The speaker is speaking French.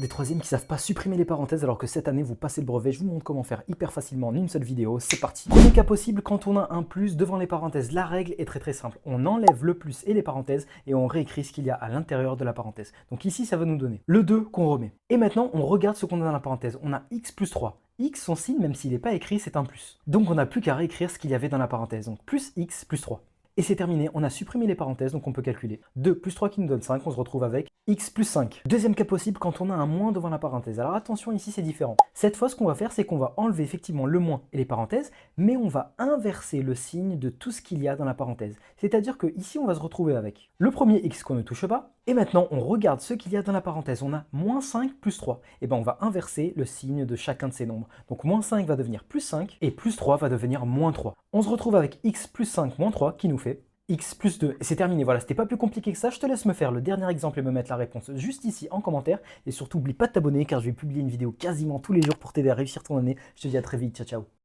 des troisièmes qui savent pas supprimer les parenthèses alors que cette année vous passez le brevet. Je vous montre comment faire hyper facilement en une seule vidéo. C'est parti. Premier cas possible, quand on a un plus devant les parenthèses, la règle est très simple. On enlève le plus et les parenthèses et on réécrit ce qu'il y a à l'intérieur de la parenthèse. Donc ici, ça va nous donner le 2 qu'on remet. Et maintenant, on regarde ce qu'on a dans la parenthèse. On a x plus 3. X, son signe, même s'il n'est pas écrit, c'est un plus. Donc on n'a plus qu'à réécrire ce qu'il y avait dans la parenthèse. Donc plus x plus 3. Et c'est terminé, on a supprimé les parenthèses, donc on peut calculer. 2 plus 3 qui nous donne 5, on se retrouve avec x plus 5. Deuxième cas possible quand on a un moins devant la parenthèse. Alors attention, ici c'est différent. Cette fois, ce qu'on va faire, c'est qu'on va enlever effectivement le moins et les parenthèses, mais on va inverser le signe de tout ce qu'il y a dans la parenthèse. C'est-à-dire que ici, on va se retrouver avec le premier x qu'on ne touche pas, et maintenant on regarde ce qu'il y a dans la parenthèse. On a moins 5 plus 3. Et bien on va inverser le signe de chacun de ces nombres. Donc moins 5 va devenir plus 5, et plus 3 va devenir moins 3. On se retrouve avec x plus 5 moins 3 qui nous fait x plus 2, et c'est terminé, voilà, c'était pas plus compliqué que ça. Je te laisse me faire le dernier exemple et me mettre la réponse juste ici en commentaire, et surtout n'oublie pas de t'abonner car je vais publier une vidéo quasiment tous les jours pour t'aider à réussir ton année. Je te dis à très vite, ciao ciao.